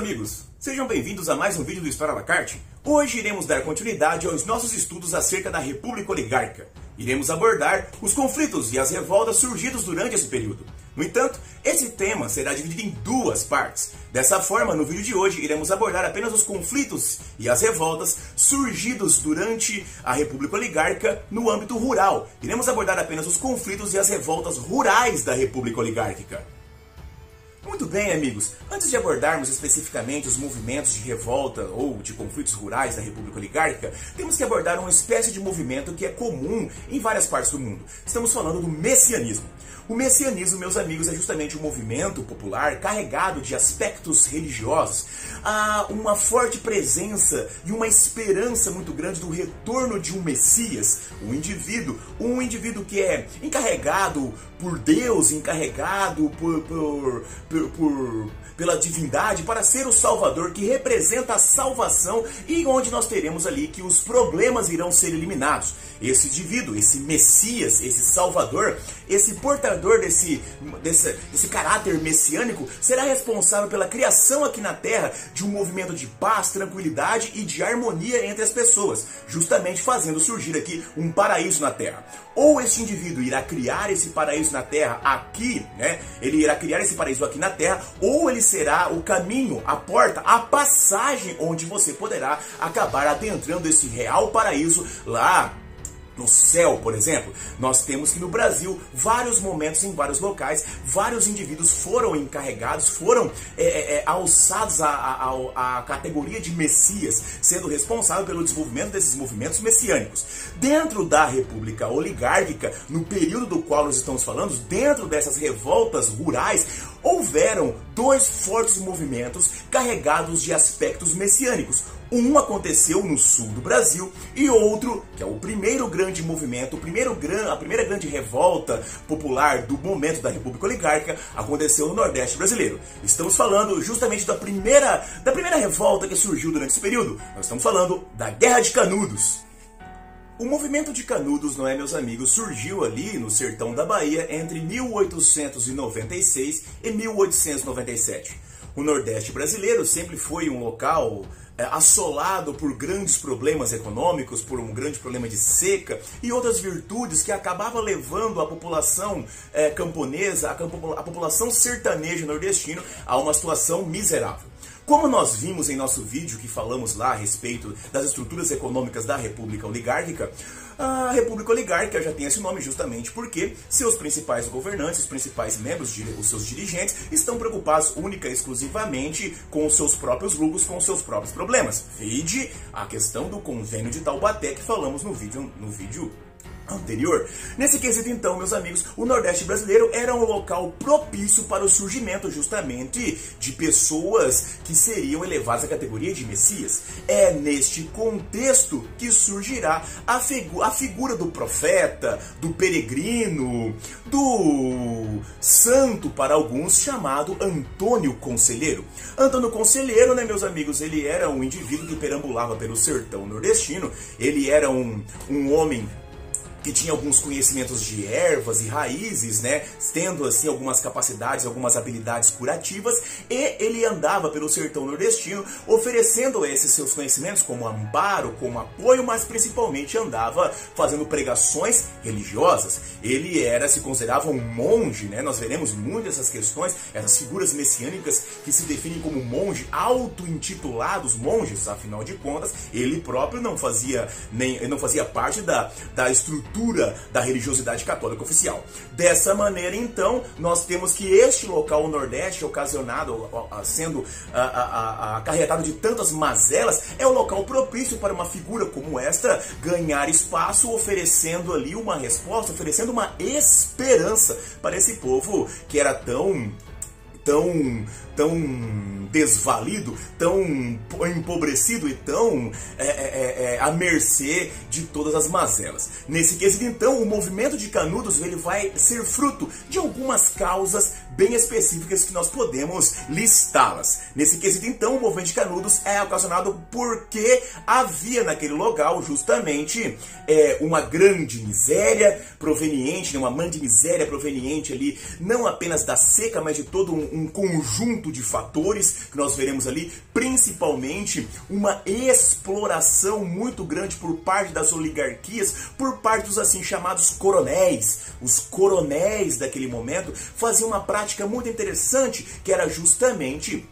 amigos, sejam bem-vindos a mais um vídeo do História à la carte. Hoje iremos dar continuidade aos nossos estudos acerca da República Oligárquica. Iremos abordar os conflitos e as revoltas surgidos durante esse período. No entanto, esse tema será dividido em duas partes. Dessa forma, no vídeo de hoje, iremos abordar apenas os conflitos e as revoltas surgidos durante a República Oligárquica no âmbito rural. Iremos abordar apenas os conflitos e as revoltas rurais da República Oligárquica. Muito bem, amigos. Antes de abordarmos especificamente os movimentos de revolta ou de conflitos rurais da República Oligárquica, temos que abordar uma espécie de movimento que é comum em várias partes do mundo. Estamos falando do messianismo. O messianismo, meus amigos, é justamente um movimento popular carregado de aspectos religiosos. Há uma forte presença e uma esperança muito grande do retorno de um Messias, um indivíduo que é encarregado por Deus, encarregado pela divindade para ser o Salvador, que representa a salvação e onde nós teremos ali que os problemas irão ser eliminados. Esse indivíduo, esse Messias, esse Salvador, esse portador desse caráter messiânico será responsável pela criação aqui na Terra de um movimento de paz, tranquilidade e de harmonia entre as pessoas, justamente fazendo surgir aqui um paraíso na Terra. Ou esse indivíduo irá criar esse paraíso na Terra aqui, né? Ele irá criar esse paraíso aqui na Terra, ou ele será o caminho, a porta, a passagem onde você poderá acabar adentrando esse real paraíso lá no céu, por exemplo. Nós temos que no Brasil, vários momentos em vários locais, vários indivíduos foram encarregados, foram alçados à categoria de Messias, sendo responsável pelo desenvolvimento desses movimentos messiânicos. Dentro da República Oligárquica, no período do qual nós estamos falando, dentro dessas revoltas rurais, houveram dois fortes movimentos carregados de aspectos messiânicos. Um aconteceu no sul do Brasil e outro, que é o primeiro grande movimento, a primeira grande revolta popular do momento da República Oligárquica, aconteceu no Nordeste brasileiro. Estamos falando justamente da primeira revolta que surgiu durante esse período. Nós estamos falando da Guerra de Canudos. O movimento de Canudos, não é, meus amigos, surgiu ali no sertão da Bahia entre 1896 e 1897. O Nordeste brasileiro sempre foi um local assolado por grandes problemas econômicos, por um grande problema de seca e outras virtudes que acabava levando a população camponesa, a população sertaneja nordestina a uma situação miserável. Como nós vimos em nosso vídeo que falamos lá a respeito das estruturas econômicas da República Oligárquica, a República Oligárquica já tem esse nome justamente porque seus principais governantes, os principais membros, os seus dirigentes, estão preocupados única e exclusivamente com os seus próprios lucros, com os seus próprios problemas. Vide a questão do Convênio de Taubaté que falamos no vídeo anterior. Nesse quesito, então, meus amigos, o Nordeste brasileiro era um local propício para o surgimento justamente de pessoas que seriam elevadas à categoria de Messias. É neste contexto que surgirá a figura do profeta, do peregrino, do santo para alguns, chamado Antônio Conselheiro. Antônio Conselheiro, né, meus amigos, ele era um indivíduo que perambulava pelo sertão nordestino, ele era um homem que tinha alguns conhecimentos de ervas e raízes, né, tendo assim algumas capacidades, algumas habilidades curativas, e ele andava pelo sertão nordestino oferecendo esses seus conhecimentos como amparo, como apoio, mas principalmente andava fazendo pregações religiosas. Ele se considerava um monge, né? Nós veremos muito essas questões, essas figuras messiânicas que se definem como monge, auto-intitulados monges, afinal de contas, ele próprio não fazia parte da estrutura da religiosidade católica oficial. Dessa maneira, então, nós temos que este local, o Nordeste, ocasionado, sendo acarretado de tantas mazelas, é o local propício para uma figura como esta ganhar espaço, oferecendo ali uma resposta, oferecendo uma esperança para esse povo que era tão desvalido, tão empobrecido e tão à mercê de todas as mazelas. Nesse quesito, então, o movimento de Canudos ele vai ser fruto de algumas causas bem específicas que nós podemos listá-las. Nesse quesito, então, o movimento de Canudos é ocasionado porque havia naquele local justamente uma grande miséria proveniente, uma grande miséria proveniente ali, não apenas da seca, mas de todo um um conjunto de fatores que nós veremos ali, principalmente uma exploração muito grande por parte das oligarquias, por parte dos assim chamados coronéis. Os coronéis daquele momento faziam uma prática muito interessante, que era justamente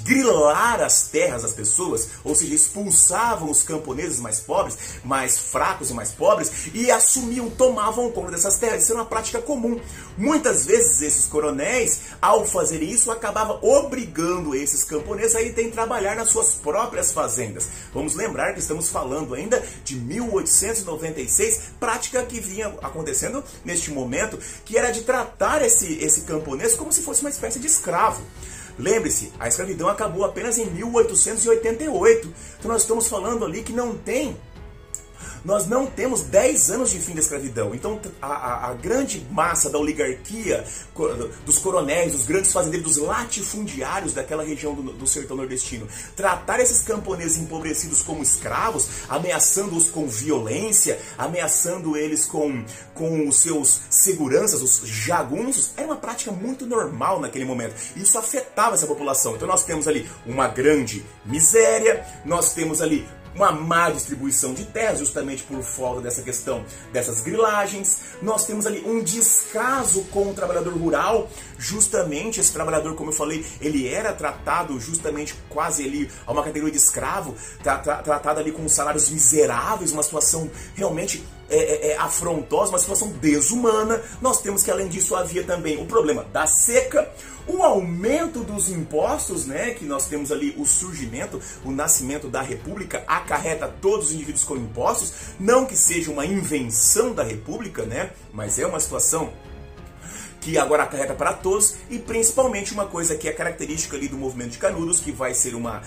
grilar as terras das pessoas, ou seja, expulsavam os camponeses mais pobres, mais fracos e mais pobres, e assumiam, tomavam conta dessas terras. Isso era uma prática comum. Muitas vezes esses coronéis, ao fazerem isso, acabavam obrigando esses camponeses a irem trabalhar nas suas próprias fazendas. Vamos lembrar que estamos falando ainda de 1896, prática que vinha acontecendo neste momento, que era de tratar esse camponês como se fosse uma espécie de escravo. Lembre-se, a escravidão acabou apenas em 1888. Então nós estamos falando ali que nós não temos 10 anos de fim da escravidão. Então a grande massa da oligarquia, dos coronéis, dos grandes fazendeiros, dos latifundiários daquela região do sertão nordestino, tratar esses camponeses empobrecidos como escravos, ameaçando-os com violência, ameaçando eles com os seus seguranças, os jagunços, era uma prática muito normal naquele momento. Isso afetava essa população. Então nós temos ali uma grande miséria, nós temos ali uma má distribuição de terras, justamente por falta dessa questão dessas grilagens. Nós temos ali um descaso com o trabalhador rural, justamente esse trabalhador, como eu falei, ele era tratado justamente quase ali a uma categoria de escravo, tratado ali com salários miseráveis, uma situação realmente afrontosa, uma situação desumana. Nós temos que, além disso, havia também o problema da seca, o aumento dos impostos, né, que nós temos ali o surgimento, o nascimento da República acarreta todos os indivíduos com impostos, não que seja uma invenção da República, né, mas é uma situação que agora acarreta para todos, e principalmente uma coisa que é característica ali do movimento de Canudos, que vai ser uma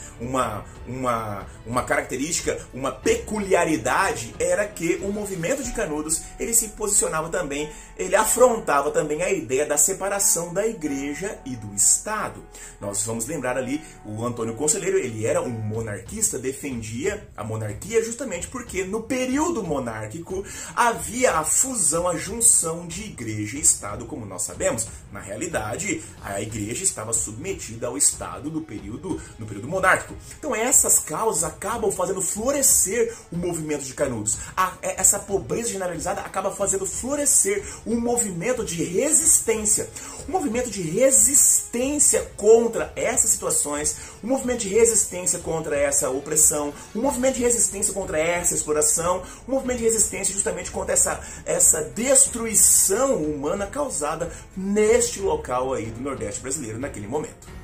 característica, uma peculiaridade, era que o movimento de Canudos, ele se posicionava também, ele afrontava também a ideia da separação da igreja e do Estado. Nós vamos lembrar ali, o Antônio Conselheiro, ele era um monarquista, defendia a monarquia justamente porque no período monárquico havia a fusão, a junção de igreja e Estado, como nós sabemos. Na realidade, a igreja estava submetida ao Estado no período monárquico. Então essas causas acabam fazendo florescer o movimento de Canudos. Essa pobreza generalizada acaba fazendo florescer um movimento de resistência. Um movimento de resistência contra essas situações, um movimento de resistência contra essa opressão, um movimento de resistência contra essa exploração, um movimento de resistência justamente contra essa destruição humana causada neste local aí do Nordeste brasileiro naquele momento.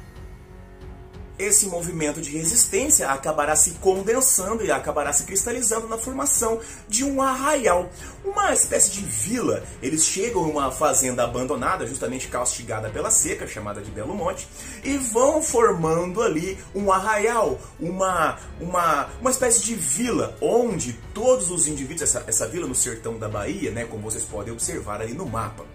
Esse movimento de resistência acabará se condensando e acabará se cristalizando na formação de um arraial, uma espécie de vila. Eles chegam em uma fazenda abandonada, justamente castigada pela seca, chamada de Belo Monte, e vão formando ali um arraial, uma espécie de vila, onde todos os indivíduos, essa vila no sertão da Bahia, né, como vocês podem observar ali no mapa.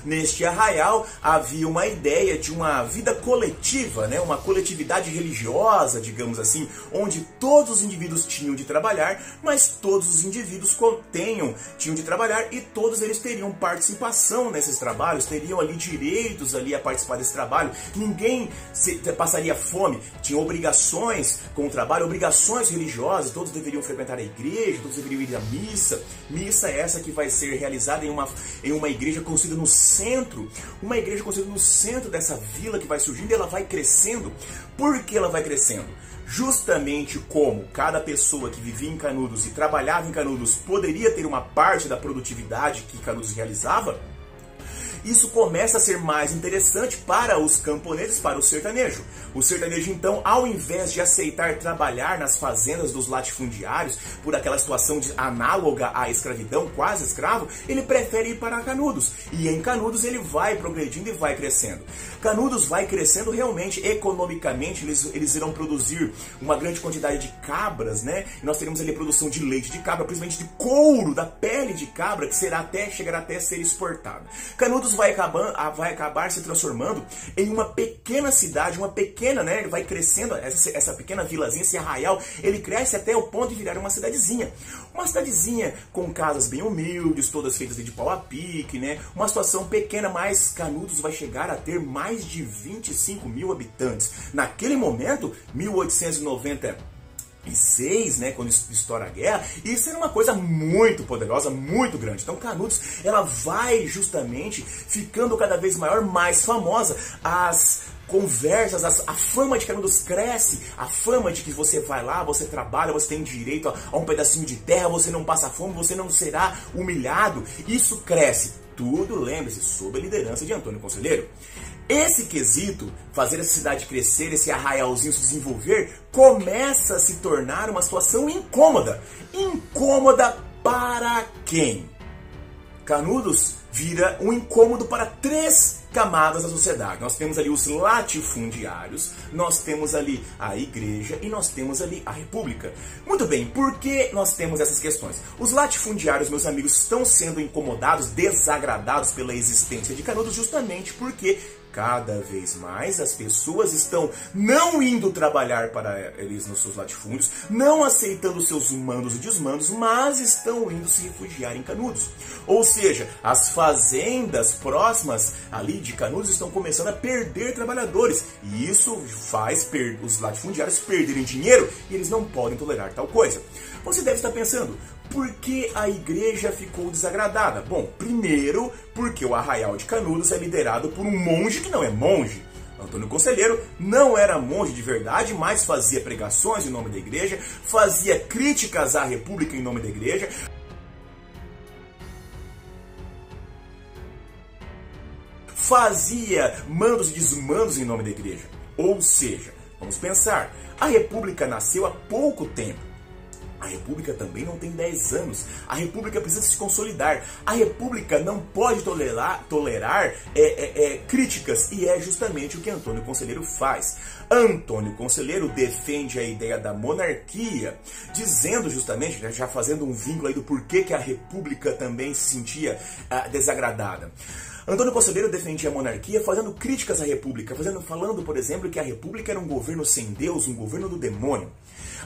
Neste arraial havia uma ideia de uma vida coletiva, né? Uma coletividade religiosa, digamos assim, onde todos os indivíduos tinham de trabalhar, mas todos os indivíduos tinham de trabalhar e todos eles teriam participação nesses trabalhos, teriam ali direitos ali a participar desse trabalho. Ninguém passaria fome, tinha obrigações com o trabalho, obrigações religiosas, todos deveriam frequentar a igreja, todos deveriam ir à missa. Missa essa que vai ser realizada em uma igreja construída no centro, uma igreja construída no centro dessa vila que vai surgindo, e ela vai crescendo. Por que ela vai crescendo? Justamente como cada pessoa que vivia em Canudos e trabalhava em Canudos poderia ter uma parte da produtividade que Canudos realizava, isso começa a ser mais interessante para os camponeses, para o sertanejo. O sertanejo, então, ao invés de aceitar trabalhar nas fazendas dos latifundiários, por aquela situação análoga à escravidão, quase escravo, ele prefere ir para Canudos. E em Canudos ele vai progredindo e vai crescendo. Canudos vai crescendo realmente, economicamente, eles irão produzir uma grande quantidade de cabras, né? E nós teremos ali a produção de leite de cabra, principalmente de couro, da pele de cabra, que chegará até a ser exportada. Canudos Canudos vai acabar se transformando em uma pequena cidade, uma pequena, né? Ele vai crescendo, essa pequena vilazinha, esse arraial, ele cresce até o ponto de virar uma cidadezinha. Uma cidadezinha com casas bem humildes, todas feitas de pau a pique, né? Uma situação pequena, mas Canudos vai chegar a ter mais de 25 mil habitantes. Naquele momento, 1896, né, quando estoura a guerra, isso era uma coisa muito poderosa, muito grande. Então Canudos, ela vai justamente ficando cada vez maior, mais famosa. As conversas, a fama de Canudos cresce, a fama de que você vai lá, você trabalha, você tem direito a um pedacinho de terra, você não passa fome, você não será humilhado. Isso cresce. Tudo, lembre-se, sob a liderança de Antônio Conselheiro. Esse quesito, fazer essa cidade crescer, esse arraialzinho se desenvolver, começa a se tornar uma situação incômoda. Incômoda para quem? Canudos vira um incômodo para três camadas da sociedade. Nós temos ali os latifundiários, nós temos ali a igreja e nós temos ali a república. Muito bem, por que nós temos essas questões? Os latifundiários, meus amigos, estão sendo incomodados, desagradados pela existência de Canudos justamente porque cada vez mais as pessoas estão não indo trabalhar para eles nos seus latifúndios, não aceitando seus mandos e desmandos, mas estão indo se refugiar em Canudos. Ou seja, as fazendas próximas ali de Canudos estão começando a perder trabalhadores. E isso faz os latifundiários perderem dinheiro e eles não podem tolerar tal coisa. Você deve estar pensando, por que a igreja ficou desagradada? Bom, primeiro, porque o Arraial de Canudos é liderado por um monge que não é monge. Antônio Conselheiro não era monge de verdade, mas fazia pregações em nome da igreja, fazia críticas à república em nome da igreja, fazia mandos e desmandos em nome da igreja. Ou seja, vamos pensar, a república nasceu há pouco tempo. A república também não tem 10 anos. A república precisa se consolidar. A república não pode tolerar críticas. E é justamente o que Antônio Conselheiro faz. Antônio Conselheiro defende a ideia da monarquia, dizendo justamente, já fazendo um vínculo aí do porquê que a república também se sentia desagradada. Antônio Conselheiro defendia a monarquia fazendo críticas à república, falando, por exemplo, que a república era um governo sem Deus, um governo do demônio.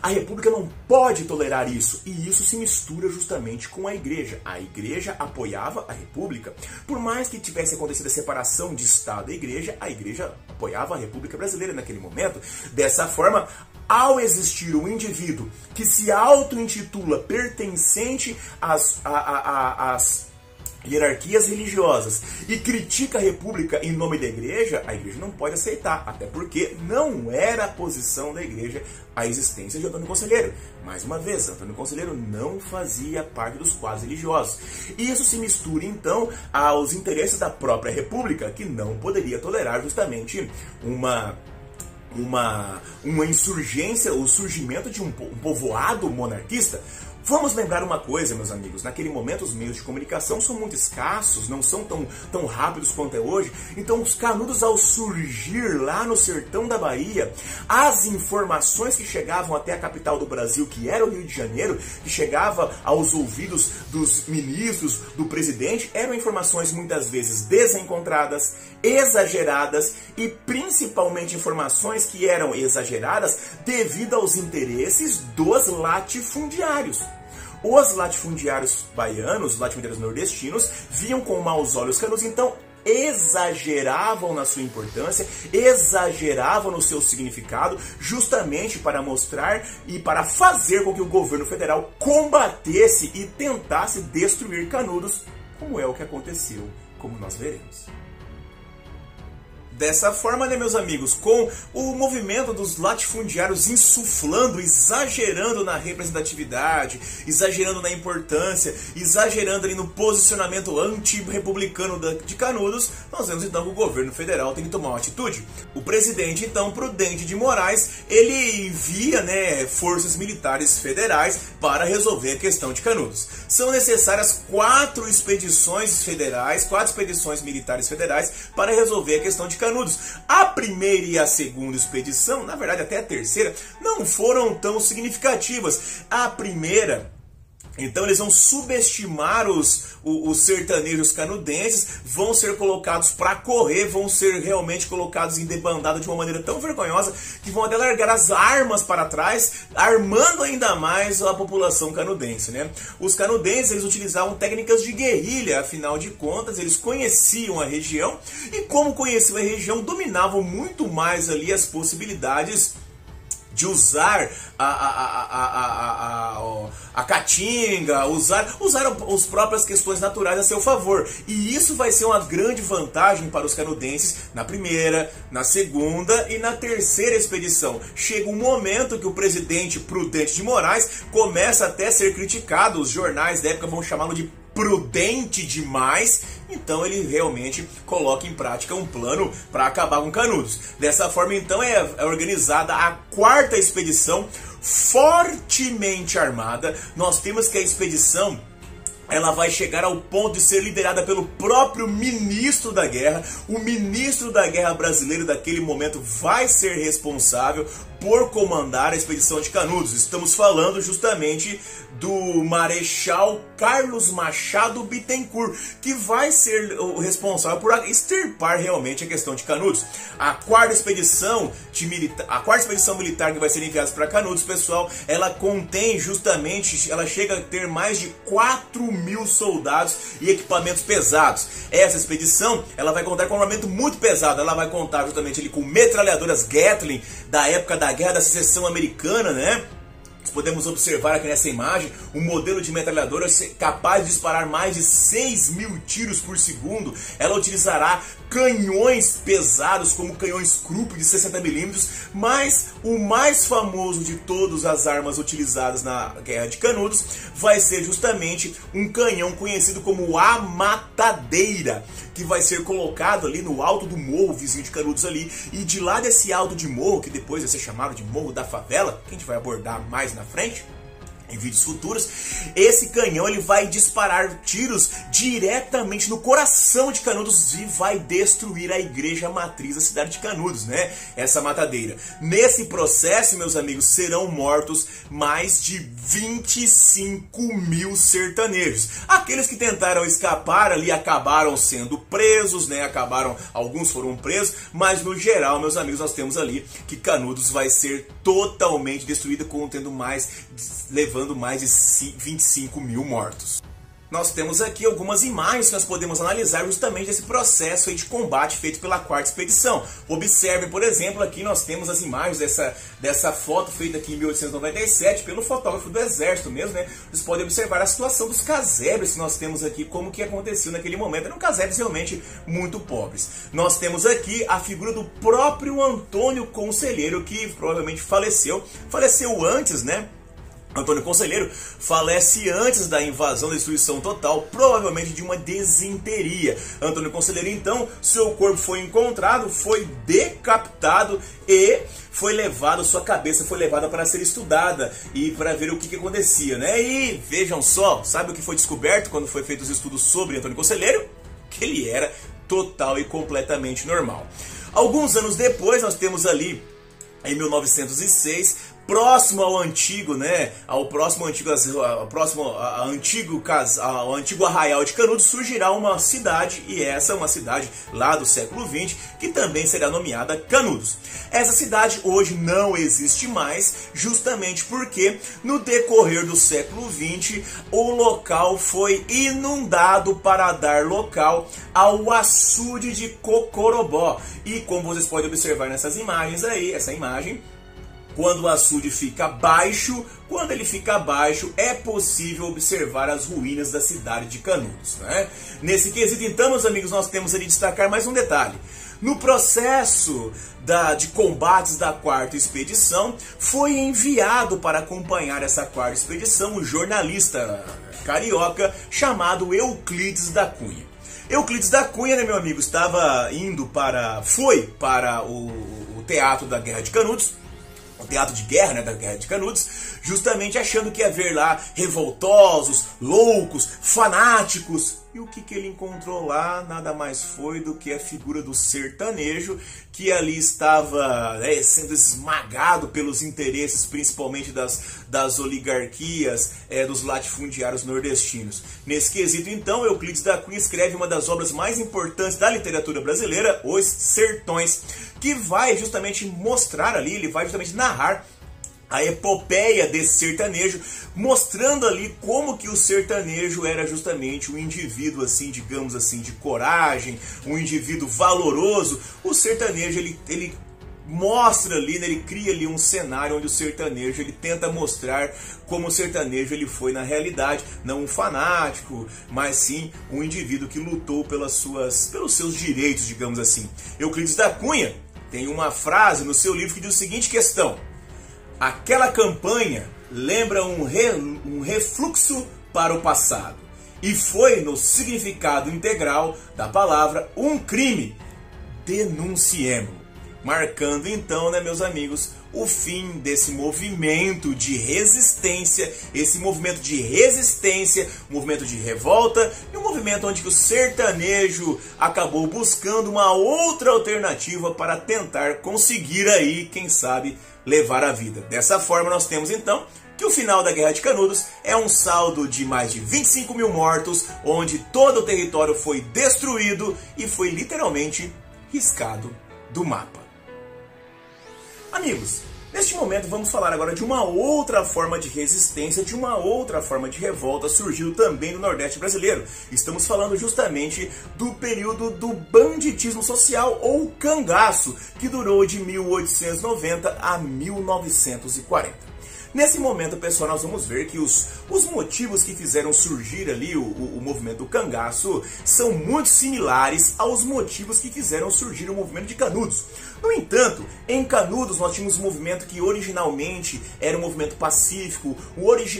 A república não pode tolerar isso, e isso se mistura justamente com a igreja. A igreja apoiava a república. Por mais que tivesse acontecido a separação de Estado e igreja, a igreja apoiava a República Brasileira naquele momento. Dessa forma, ao existir um indivíduo que se auto-intitula pertencente às hierarquias religiosas e critica a república em nome da igreja, a igreja não pode aceitar, até porque não era a posição da igreja a existência de Antônio Conselheiro. Mais uma vez, Antônio Conselheiro não fazia parte dos quadros religiosos. E isso se mistura então aos interesses da própria república, que não poderia tolerar justamente uma insurgência, o surgimento de um povoado monarquista. Vamos lembrar uma coisa, meus amigos, naquele momento os meios de comunicação são muito escassos, não são tão rápidos quanto é hoje, então os Canudos, ao surgir lá no sertão da Bahia, as informações que chegavam até a capital do Brasil, que era o Rio de Janeiro, que chegava aos ouvidos dos ministros, do presidente, eram informações muitas vezes desencontradas, exageradas e principalmente informações que eram exageradas devido aos interesses dos latifundiários. Os latifundiários baianos, os latifundiários nordestinos, viam com maus olhos Canudos, então exageravam na sua importância, exageravam no seu significado, justamente para mostrar e para fazer com que o governo federal combatesse e tentasse destruir Canudos, como é o que aconteceu, como nós veremos. Dessa forma, né, meus amigos, com o movimento dos latifundiários insuflando, exagerando na representatividade, exagerando na importância, exagerando ali no posicionamento anti-republicano de Canudos, nós vemos então que o governo federal tem que tomar uma atitude. O presidente, então, Prudente de Moraes, ele envia, né, forças militares federais para resolver a questão de Canudos. São necessárias 4 expedições militares federais para resolver a questão de Canudos. A primeira e a segunda expedição, na verdade até a terceira, não foram tão significativas. A primeira Então eles vão subestimar os sertanejos canudenses, vão ser colocados para correr, vão ser realmente colocados em debandada de uma maneira tão vergonhosa que vão até largar as armas para trás, armando ainda mais a população canudense, né? Os canudenses, eles utilizavam técnicas de guerrilha, afinal de contas eles conheciam a região e, como conheciam a região, dominavam muito mais ali as possibilidades de usar a caatinga, usar as próprias questões naturais a seu favor. E isso vai ser uma grande vantagem para os canudenses na primeira, na segunda e na terceira expedição. Chega um momento que o presidente Prudente de Moraes começa até a ser criticado, os jornais da época vão chamá-lo de prudente demais, então ele realmente coloca em prática um plano para acabar com Canudos. Dessa forma, então, é organizada a 4ª expedição, fortemente armada. Nós temos que a expedição, ela vai chegar ao ponto de ser liderada pelo próprio ministro da guerra. O ministro da guerra brasileiro daquele momento vai ser responsável por comandar a expedição de Canudos. Estamos falando justamente do Marechal Carlos Machado Bittencourt, que vai ser o responsável por extirpar realmente a questão de Canudos. A 4ª expedição militar que vai ser enviada para Canudos, pessoal, ela contém justamente, ela chega a ter mais de 4.000 soldados e equipamentos pesados. Essa expedição, ela vai contar com um armamento muito pesado. Ela vai contar justamente ali com metralhadoras Gatling da época da Guerra da Secessão Americana, né? Podemos observar aqui nessa imagem um modelo de metralhadora capaz de disparar mais de 6.000 tiros por segundo. Ela utilizará canhões pesados como canhões Krupp de 60mm, mas o mais famoso de todas as armas utilizadas na Guerra de Canudos vai ser justamente um canhão conhecido como a matadeira, que vai ser colocado ali no alto do morro vizinho de Canudos ali, e de lá desse alto de morro, que depois vai ser chamado de Morro da Favela, que a gente vai abordar mais na frente em vídeos futuros, esse canhão ele vai disparar tiros diretamente no coração de Canudos e vai destruir a igreja matriz da cidade de Canudos, né? Essa matadeira. Nesse processo, meus amigos, serão mortos mais de 25.000 sertanejos. Aqueles que tentaram escapar ali acabaram sendo presos, né? Alguns foram presos, mas no geral, meus amigos, nós temos ali que Canudos vai ser totalmente destruída, levando mais de 25.000 mortos. Nós temos aqui algumas imagens que nós podemos analisar justamente desse processo aí de combate feito pela 4ª expedição. Observe, por exemplo, aqui nós temos as imagens dessa foto feita aqui em 1897 pelo fotógrafo do exército mesmo, né? Vocês podem observar a situação dos casebres que nós temos aqui, como que aconteceu naquele momento. Eram casebres realmente muito pobres. Nós temos aqui a figura do próprio Antônio Conselheiro, que provavelmente faleceu antes, né? Antônio Conselheiro falece antes da invasão, da destruição total, provavelmente de uma desinteria. Antônio Conselheiro, então, seu corpo foi encontrado, foi decapitado e sua cabeça foi levada para ser estudada e para ver o que acontecia, né? E vejam só, sabe o que foi descoberto quando foi feito os estudos sobre Antônio Conselheiro? Que ele era total e completamente normal. Alguns anos depois, nós temos ali, em 1906, próximo ao antigo, né, ao antigo arraial de Canudos, surgirá uma cidade, e essa é uma cidade lá do século XX, que também será nomeada Canudos. Essa cidade hoje não existe mais, justamente porque no decorrer do século XX, o local foi inundado para dar local ao açude de Cocorobó. E como vocês podem observar nessas imagens aí, essa imagem, quando o açude fica baixo, é possível observar as ruínas da cidade de Canudos, né? Nesse quesito, então, meus amigos, nós temos ali destacar mais um detalhe. No processo de combates da 4ª expedição, foi enviado para acompanhar essa 4ª expedição um jornalista carioca chamado Euclides da Cunha. Euclides da Cunha, né, meu amigo, foi para o teatro da Guerra de Canudos, o teatro de guerra, né, da Guerra de Canudos, justamente achando que ia haver lá revoltosos, loucos, fanáticos, E o que ele encontrou lá nada mais foi do que a figura do sertanejo, que ali estava sendo esmagado pelos interesses, principalmente das oligarquias, dos latifundiários nordestinos. Nesse quesito, então, Euclides da Cunha escreve uma das obras mais importantes da literatura brasileira, Os Sertões, que vai justamente mostrar ali, ele vai justamente narrar a epopeia desse sertanejo, mostrando ali como que o sertanejo era justamente um indivíduo assim, digamos assim, de coragem, um indivíduo valoroso. O sertanejo, ele mostra ali, né, ele cria ali um cenário onde o sertanejo, ele tenta mostrar como o sertanejo ele foi na realidade, não um fanático, mas sim um indivíduo que lutou pelos seus direitos, digamos assim. Euclides da Cunha tem uma frase no seu livro que diz a seguinte questão: aquela campanha lembra um refluxo para o passado e foi, no significado integral da palavra, um crime. Denunciemo-lo. Marcando então, né, meus amigos, o fim desse movimento de resistência, um movimento de revolta e um movimento onde o sertanejo acabou buscando uma outra alternativa para tentar conseguir aí, quem sabe, levar a vida. Dessa forma nós temos então que o final da Guerra de Canudos é um saldo de mais de 25 mil mortos, onde todo o território foi destruído e foi literalmente riscado do mapa. Amigos, neste momento vamos falar agora de uma outra forma de resistência, de uma outra forma de revolta surgiu também no Nordeste brasileiro. Estamos falando justamente do período do banditismo social ou cangaço, que durou de 1890 a 1940. Nesse momento, pessoal, nós vamos ver que os motivos que fizeram surgir ali o movimento do cangaço são muito similares aos motivos que fizeram surgir o movimento de Canudos. No entanto, em Canudos nós tínhamos um movimento que originalmente era um movimento pacífico,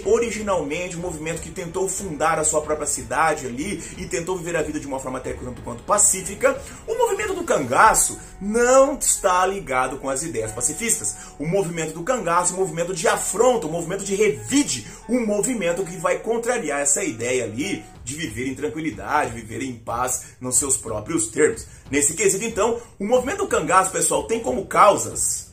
originalmente um movimento que tentou fundar a sua própria cidade ali e tentou viver a vida de uma forma até tanto quanto pacífica. O movimento do cangaço não está ligado com as ideias pacifistas. O movimento do cangaço é um movimento de afronta, um movimento de revide, um movimento que vai contrariar essa ideia ali de viver em tranquilidade, viver em paz nos seus próprios termos. Nesse quesito, então, o movimento do cangaço, pessoal, tem como causas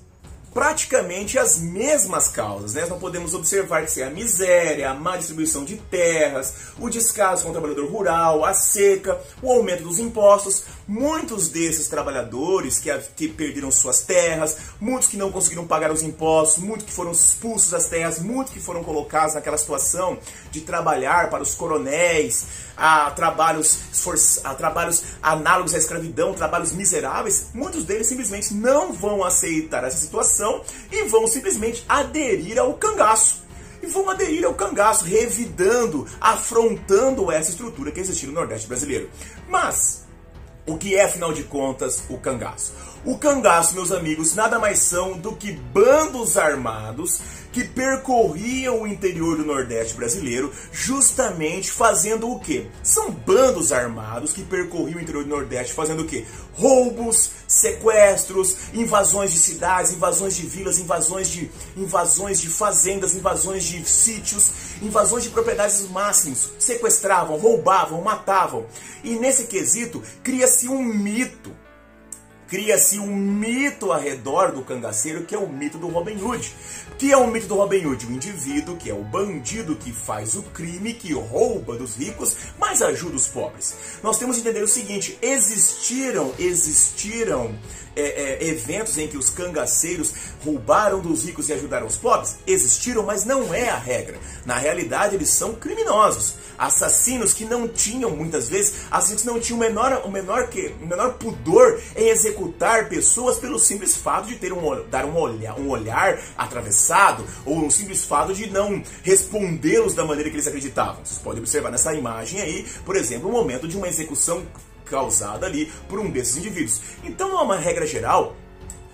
praticamente as mesmas causas, né? Nós podemos observar que é a miséria, a má distribuição de terras, o descaso com o trabalhador rural, a seca, o aumento dos impostos. Muitos desses trabalhadores que perderam suas terras, muitos que não conseguiram pagar os impostos, muitos que foram expulsos das terras, muitos que foram colocados naquela situação de trabalhar para os coronéis, a trabalhos análogos à escravidão, trabalhos miseráveis. Muitos deles simplesmente não vão aceitar essa situação e vão simplesmente aderir ao cangaço. E vão aderir ao cangaço, revidando, afrontando essa estrutura que existia no Nordeste brasileiro. Mas o que é, afinal de contas, o cangaço? O cangaço, meus amigos, nada mais são do que bandos armados que percorriam o interior do Nordeste brasileiro, justamente fazendo o quê? São bandos armados que percorriam o interior do Nordeste fazendo o quê? Roubos, sequestros, invasões de cidades, invasões de vilas, invasões de fazendas, invasões de sítios, invasões de propriedades máximas, sequestravam, roubavam, matavam. E nesse quesito cria-se um mito ao redor do cangaceiro, que é o mito do Robin Hood. Que é o mito do Robin Hood? O indivíduo que é o bandido que faz o crime, que rouba dos ricos, mas ajuda os pobres. Nós temos que entender o seguinte: existiram eventos em que os cangaceiros roubaram dos ricos e ajudaram os pobres? Existiram, mas não é a regra. Na realidade, eles são criminosos. Assassinos que não tinham, muitas vezes, assassinos que não tinham o menor pudor em executar pessoas pelo simples fato de dar um olhar atravessado, ou um simples fato de não respondê-los da maneira que eles acreditavam. Vocês podem observar nessa imagem aí, por exemplo, o momento de uma execução causada ali por um desses indivíduos. Então, não é uma regra geral.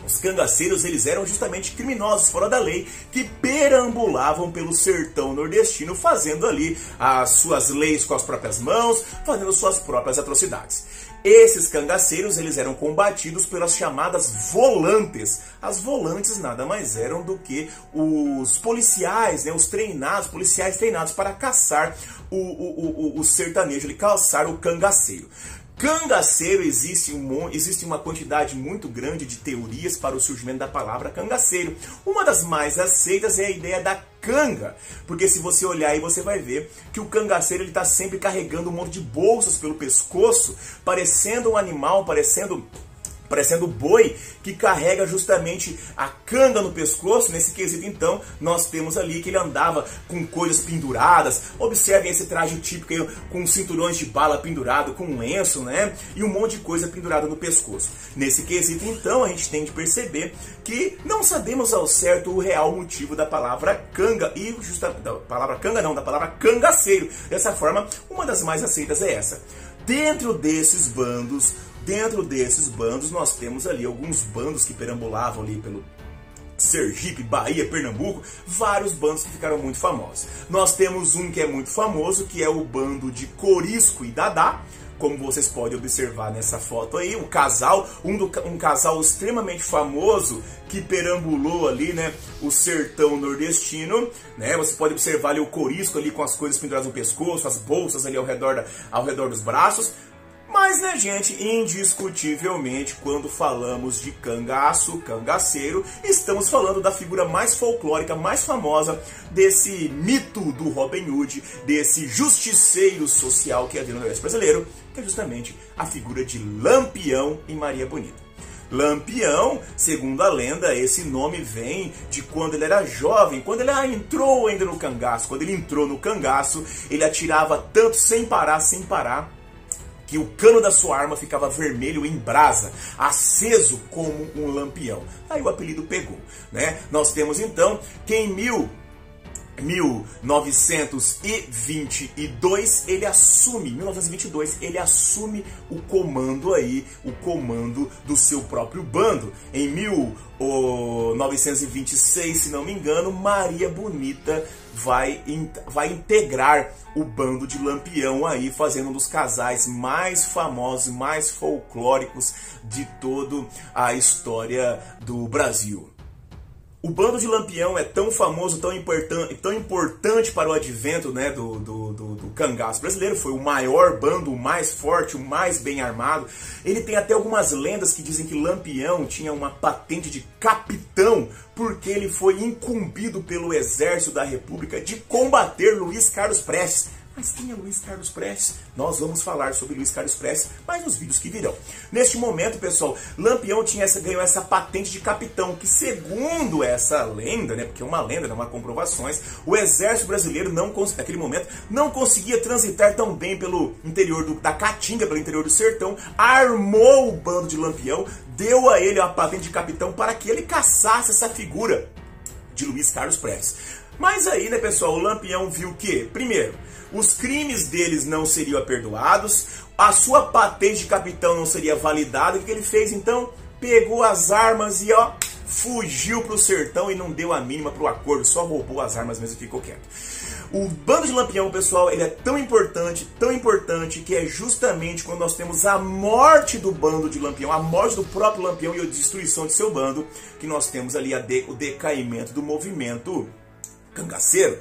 Os cangaceiros, eles eram justamente criminosos fora da lei que perambulavam pelo sertão nordestino, fazendo ali as suas leis com as próprias mãos, fazendo suas próprias atrocidades. Esses cangaceiros, eles eram combatidos pelas chamadas volantes. As volantes nada mais eram do que os policiais, né, policiais treinados para caçar o sertanejo, caçar o cangaceiro. Cangaceiro, existe uma quantidade muito grande de teorias para o surgimento da palavra cangaceiro. Uma das mais aceitas é a ideia da canga, porque se você olhar aí você vai ver que o cangaceiro está sempre carregando um monte de bolsas pelo pescoço, parecendo um animal, parecendo boi que carrega justamente a canga no pescoço. Nesse quesito, então, nós temos ali que ele andava com coisas penduradas. Observem esse traje típico aí, com cinturões de bala pendurado, com um lenço, né? E um monte de coisa pendurada no pescoço. Nesse quesito, então, a gente tem de perceber que não sabemos ao certo o real motivo da palavra canga, da palavra cangaceiro. Dessa forma, uma das mais aceitas é essa. Dentro desses bandos, nós temos ali alguns bandos que perambulavam ali pelo Sergipe, Bahia, Pernambuco, vários bandos que ficaram muito famosos. Nós temos um que é muito famoso, que é o bando de Corisco e Dadá, como vocês podem observar nessa foto aí, um casal extremamente famoso que perambulou ali, né, o sertão nordestino, né? Você pode observar ali o Corisco ali com as coisas penduradas no pescoço, as bolsas ali ao redor dos braços. Mas, né, gente, indiscutivelmente, quando falamos de cangaceiro, estamos falando da figura mais folclórica, mais famosa desse mito do Robin Hood, desse justiceiro social que havia no Oeste brasileiro, que é justamente a figura de Lampião e Maria Bonita. Lampião, segundo a lenda, esse nome vem de quando ele era jovem, quando ele entrou ainda no cangaço. Quando ele entrou no cangaço, ele atirava tanto sem parar, que o cano da sua arma ficava vermelho em brasa, aceso como um lampião. Aí o apelido pegou, né? Nós temos então que em 1922 ele assume o comando do seu próprio bando. Em 1926, se não me engano, Maria Bonita vai integrar o bando de Lampião aí, fazendo um dos casais mais famosos, mais folclóricos de toda a história do Brasil. O bando de Lampião é tão famoso, tão importante para o advento, né, do cangaço brasileiro. Foi o maior bando, o mais forte, o mais bem armado. Ele tem até algumas lendas que dizem que Lampião tinha uma patente de capitão, porque ele foi incumbido pelo Exército da República de combater Luiz Carlos Prestes. Mas quem é Luiz Carlos Prestes? Nós vamos falar sobre Luiz Carlos Prestes, mas nos vídeos que virão. Neste momento, pessoal, Lampião ganhou essa patente de capitão, que segundo essa lenda, né, porque é uma lenda, não há comprovações, o Exército Brasileiro, naquele momento, não conseguia transitar tão bem pelo interior da Caatinga, pelo interior do sertão, armou o bando de Lampião, deu a ele a patente de capitão para que ele caçasse essa figura de Luiz Carlos Prestes. Mas aí, né, pessoal, o Lampião viu que, primeiro, os crimes deles não seriam perdoados, a sua patente de capitão não seria validada. O que ele fez então? Pegou as armas e fugiu para o sertão e não deu a mínima para o acordo, só roubou as armas mesmo e ficou quieto. O bando de Lampião, pessoal, ele é tão importante, que é justamente quando nós temos a morte do bando de Lampião, a morte do próprio Lampião e a destruição de seu bando, que nós temos ali o decaimento do movimento cangaceiro.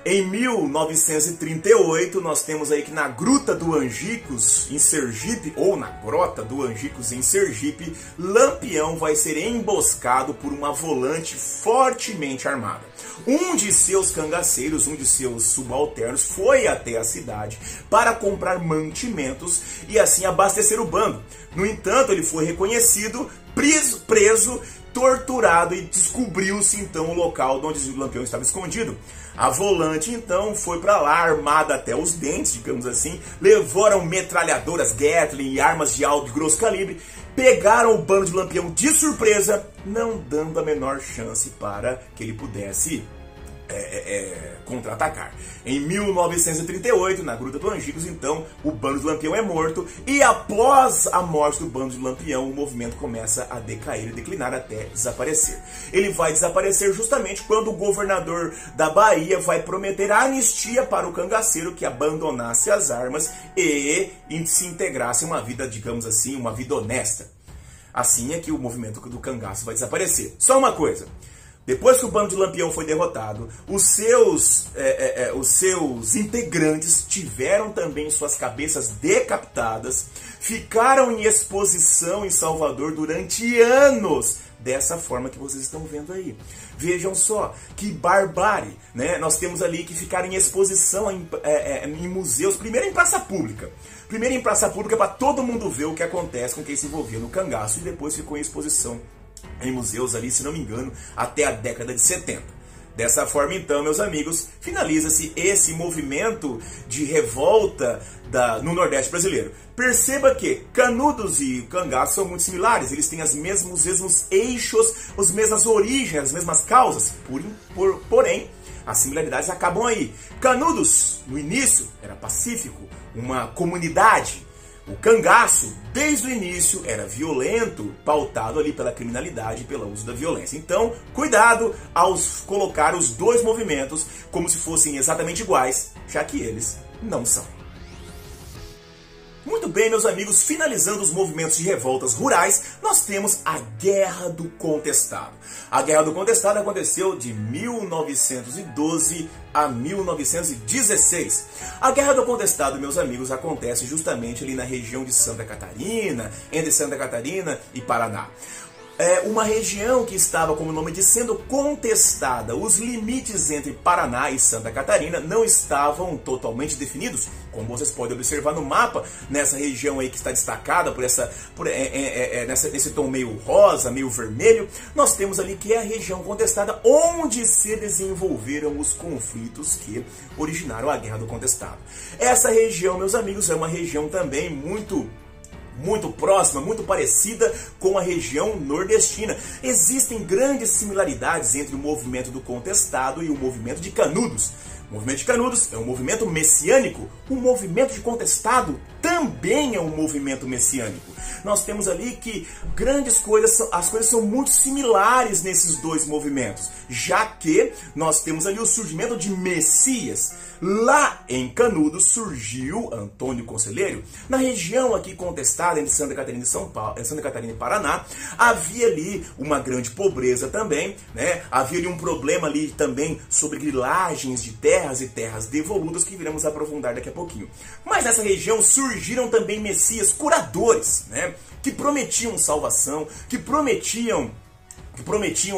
Em 1938, nós temos aí que na Gruta do Angicos, em Sergipe, ou na Grota do Angicos, em Sergipe, Lampião vai ser emboscado por uma volante fortemente armada. Um de seus cangaceiros, um de seus subalternos, foi até a cidade para comprar mantimentos e assim abastecer o bando. No entanto, ele foi reconhecido, preso, torturado e descobriu-se então o local onde o Lampião estava escondido. A volante então foi para lá armada até os dentes, digamos assim, levaram metralhadoras Gatling e armas de alto e grosso calibre, pegaram o bando de Lampião de surpresa, não dando a menor chance para que ele pudesse contra-atacar. Em 1938, na Gruta do Angicos, então, o Bando de Lampião é morto, e após a morte do Bando de Lampião, o movimento começa a decair e declinar até desaparecer. Ele vai desaparecer justamente quando o governador da Bahia vai prometer a anistia para o cangaceiro que abandonasse as armas e se integrasse a uma vida, digamos assim, uma vida honesta. Assim é que o movimento do cangaço vai desaparecer. Só uma coisa. Depois que o Bando de Lampião foi derrotado, os seus integrantes tiveram também suas cabeças decapitadas, ficaram em exposição em Salvador durante anos, dessa forma que vocês estão vendo aí. Vejam só, que barbárie, né? Nós temos ali que ficar em exposição em museus, primeiro em praça pública. Primeiro em praça pública para todo mundo ver o que acontece com quem se envolvia no cangaço, e depois ficou em exposição em museus ali, se não me engano, até a década de 70. Dessa forma, então, meus amigos, finaliza-se esse movimento de revolta no Nordeste brasileiro. Perceba que Canudos e cangaço são muito similares, eles têm os mesmos eixos, as mesmas origens, as mesmas causas, porém, as similaridades acabam aí. Canudos, no início, era pacífico, uma comunidade. O cangaço, desde o início, era violento, pautado ali pela criminalidade e pelo uso da violência. Então, cuidado ao colocar os dois movimentos como se fossem exatamente iguais, já que eles não são. Muito bem, meus amigos, finalizando os movimentos de revoltas rurais, nós temos a Guerra do Contestado. A Guerra do Contestado aconteceu de 1912 a 1916. A Guerra do Contestado, meus amigos, acontece justamente ali na região de Santa Catarina, entre Santa Catarina e Paraná. É uma região que estava, como o nome diz, sendo contestada. Os limites entre Paraná e Santa Catarina não estavam totalmente definidos, como vocês podem observar no mapa, nessa região aí que está destacada nesse tom meio rosa, meio vermelho. Nós temos ali que é a região contestada onde se desenvolveram os conflitos que originaram a Guerra do Contestado. Essa região, meus amigos, é uma região também muito próxima, muito parecida com a região nordestina. Existem grandes similaridades entre o movimento do Contestado e o movimento de Canudos. O movimento de Canudos é um movimento messiânico, o movimento de Contestado também é um movimento messiânico. Nós temos ali que as coisas são muito similares nesses dois movimentos, já que nós temos ali o surgimento de Messias. Lá em Canudos surgiu Antônio Conselheiro. Na região aqui contestada entre Santa Catarina e Paraná, havia ali uma grande pobreza também, né? Havia ali um problema ali também sobre grilagens de terras e terras devolutas que viremos aprofundar daqui a pouquinho. Mas nessa região surgiram também messias curadores, né? Que prometiam salvação, que prometiam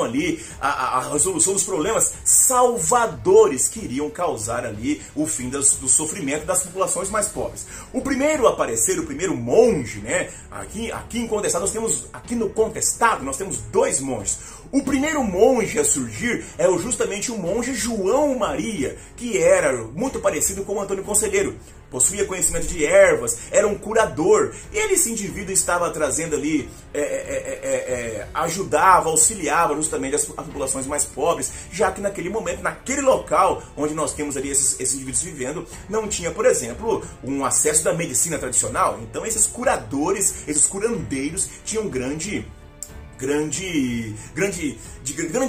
ali a resolução dos problemas, salvadores que iriam causar ali o fim do sofrimento das populações mais pobres. O primeiro a aparecer, o primeiro monge, né? Aqui em Contestado aqui no Contestado nós temos dois monges. O primeiro monge a surgir é justamente o monge João Maria, que era muito parecido com o Antônio Conselheiro. Possuía conhecimento de ervas, era um curador. Esse indivíduo estava trazendo ali, ajudava, auxiliava justamente as populações mais pobres, já que naquele momento, naquele local onde nós temos ali esses indivíduos vivendo, não tinha, por exemplo, um acesso da medicina tradicional. Então esses curadores, esses curandeiros tinham grande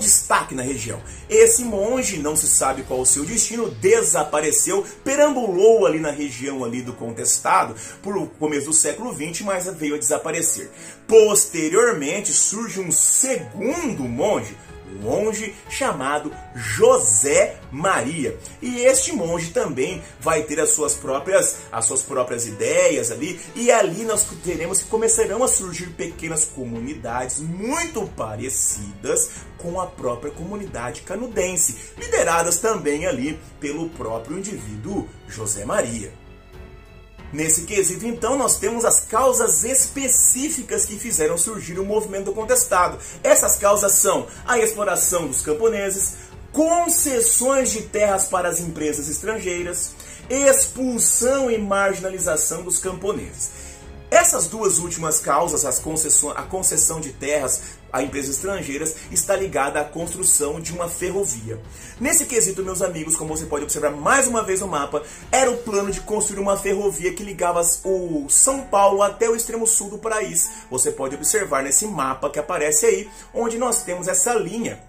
destaque na região. Esse monge, não se sabe qual o seu destino, desapareceu, perambulou ali na região ali do Contestado por o começo do século XX, mas veio a desaparecer. Posteriormente surge um segundo monge, um monge chamado José Maria. E este monge também vai ter as suas próprias ideias ali, e ali nós teremos que começarão a surgir pequenas comunidades muito parecidas com a própria comunidade canudense, lideradas também ali pelo próprio indivíduo José Maria. Nesse quesito, então, nós temos as causas específicas que fizeram surgir o movimento do Contestado. Essas causas são a exploração dos camponeses, concessões de terras para as empresas estrangeiras, expulsão e marginalização dos camponeses. Essas duas últimas causas, a concessão de terras a empresas estrangeiras está ligada à construção de uma ferrovia. Nesse quesito, meus amigos, como você pode observar mais uma vez no mapa, era o plano de construir uma ferrovia que ligava o São Paulo até o extremo sul do país. Você pode observar nesse mapa que aparece aí, onde nós temos essa linha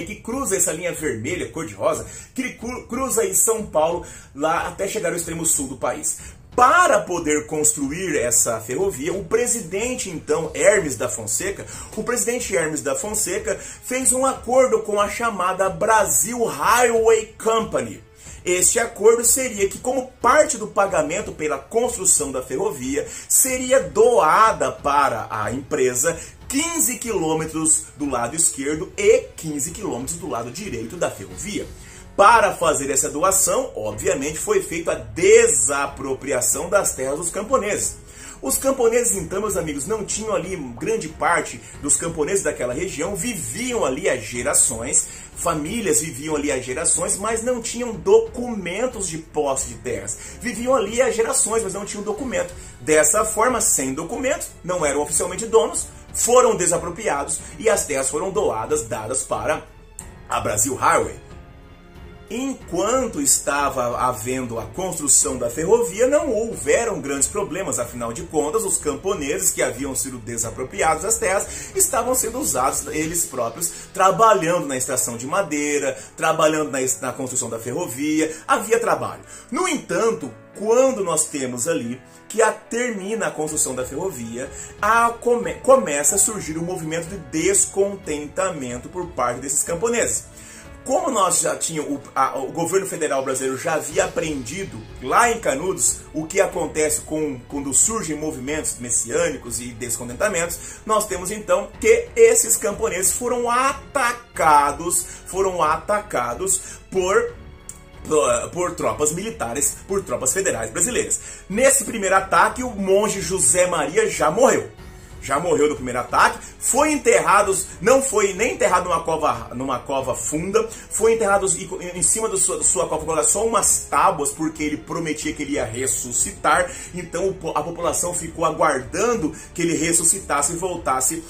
que cruza, essa linha vermelha, cor-de-rosa, que cruza aí São Paulo lá até chegar ao extremo sul do país. Para poder construir essa ferrovia, o presidente, então, Hermes da Fonseca, fez um acordo com a chamada Brazil Highway Company. Este acordo seria que, como parte do pagamento pela construção da ferrovia, seria doada para a empresa 15 quilômetros do lado esquerdo e 15 quilômetros do lado direito da ferrovia. Para fazer essa doação, obviamente, foi feita a desapropriação das terras dos camponeses. Os camponeses, então, meus amigos, não tinham ali, grande parte dos camponeses daquela região viviam ali há gerações, famílias viviam ali há gerações, mas não tinham documentos de posse de terras. Viviam ali há gerações, mas não tinham documento. Dessa forma, sem documento, não eram oficialmente donos, foram desapropriados e as terras foram dadas para a Brazil Highway. Enquanto estava havendo a construção da ferrovia, não houveram grandes problemas, afinal de contas, os camponeses que haviam sido desapropriados das terras estavam sendo usados eles próprios, trabalhando na extração de madeira, trabalhando na construção da ferrovia, havia trabalho. No entanto, quando nós temos ali que termina a construção da ferrovia, começa a surgir um movimento de descontentamento por parte desses camponeses. Como nós já tínhamos, o governo federal brasileiro já havia aprendido lá em Canudos o que acontece quando surgem movimentos messiânicos e descontentamentos, nós temos então que esses camponeses foram atacados por tropas militares, por tropas federais brasileiras. Nesse primeiro ataque, o monge José Maria já morreu no primeiro ataque, foi enterrado, não foi nem enterrado numa cova funda, foi enterrado em cima da sua cova só umas tábuas, porque ele prometia que ele ia ressuscitar, então a população ficou aguardando que ele ressuscitasse e voltasse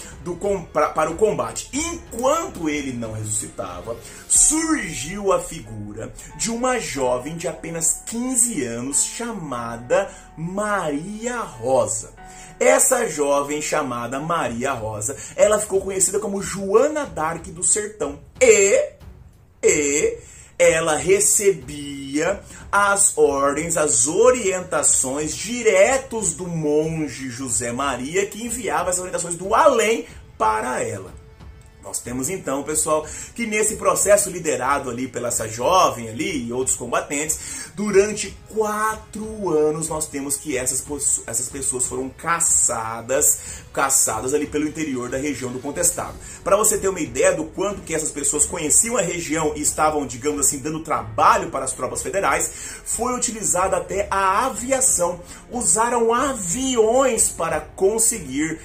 para o combate. Enquanto ele não ressuscitava, surgiu a figura de uma jovem de apenas 15 anos chamada Maria Rosa. Essa jovem chamada Maria Rosa, ela ficou conhecida como Joana d'Arc do Sertão. E ela recebia as ordens, as orientações diretos do monge José Maria, que enviava as orientações do além para ela. Nós temos então, pessoal, que nesse processo liderado ali pela essa jovem ali e outros combatentes, durante 4 anos nós temos que essas pessoas foram caçadas ali pelo interior da região do Contestado. Para você ter uma ideia do quanto que essas pessoas conheciam a região e estavam, digamos assim, dando trabalho para as tropas federais, foi utilizada até a aviação. Usaram aviões para conseguir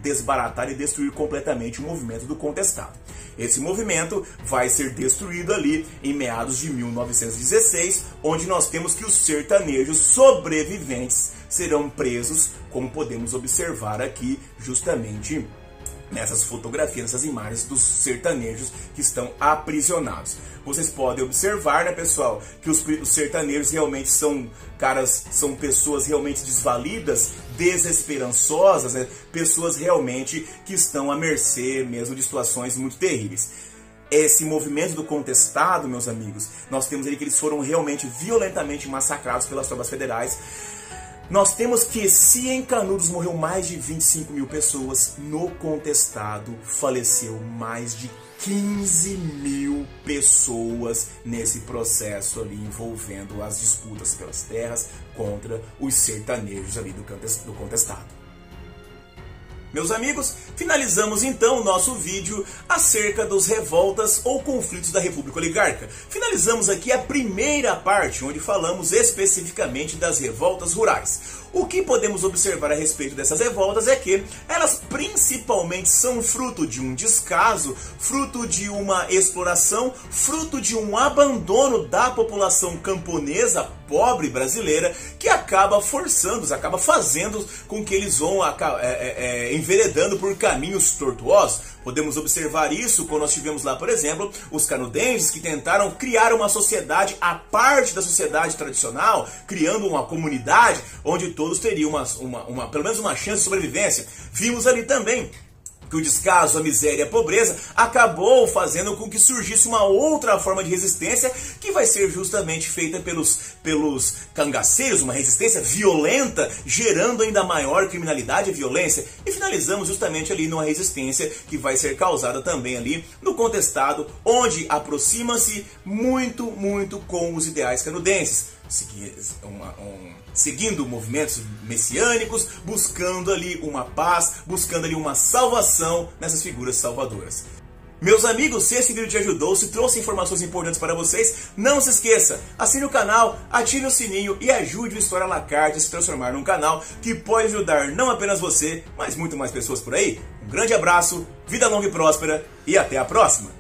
desbaratar e destruir completamente o movimento do Contestado. Esse movimento vai ser destruído ali em meados de 1916, onde nós temos que os sertanejos sobreviventes serão presos, como podemos observar aqui justamente nessas fotografias, nessas imagens dos sertanejos que estão aprisionados. Vocês podem observar, né, pessoal, que os sertanejos realmente são pessoas realmente desvalidas, desesperançosas, né? Pessoas realmente que estão à mercê mesmo de situações muito terríveis. Esse movimento do Contestado, meus amigos, nós temos ali que eles foram realmente violentamente massacrados pelas tropas federais. Nós temos que, se em Canudos morreu mais de 25 mil pessoas, no Contestado faleceu mais de 15 mil pessoas nesse processo ali envolvendo as disputas pelas terras contra os sertanejos ali do Contestado. Meus amigos, finalizamos então o nosso vídeo acerca das revoltas ou conflitos da República Oligárquica. Finalizamos aqui a primeira parte, onde falamos especificamente das revoltas rurais. O que podemos observar a respeito dessas revoltas é que elas principalmente são fruto de um descaso, fruto de uma exploração, fruto de um abandono da população camponesa pobre brasileira que acaba forçando-os, acaba fazendo com que eles vão enveredando por caminhos tortuosos. Podemos observar isso quando nós tivemos lá, por exemplo, os canudenses que tentaram criar uma sociedade à parte da sociedade tradicional, criando uma comunidade onde todos teriam pelo menos uma chance de sobrevivência. Vimos ali também que o descaso, a miséria e a pobreza acabou fazendo com que surgisse uma outra forma de resistência que vai ser justamente feita pelos cangaceiros, uma resistência violenta, gerando ainda maior criminalidade e violência. E finalizamos justamente ali numa resistência que vai ser causada também ali no contestado, onde aproxima-se muito com os ideais canudenses, seguindo movimentos messiânicos, buscando ali uma paz, buscando ali uma salvação nessas figuras salvadoras. Meus amigos, se esse vídeo te ajudou, se trouxe informações importantes para vocês, não se esqueça, assine o canal, ative o sininho e ajude o História à la Carte a se transformar num canal que pode ajudar não apenas você, mas muito mais pessoas por aí. Um grande abraço, vida longa e próspera e até a próxima!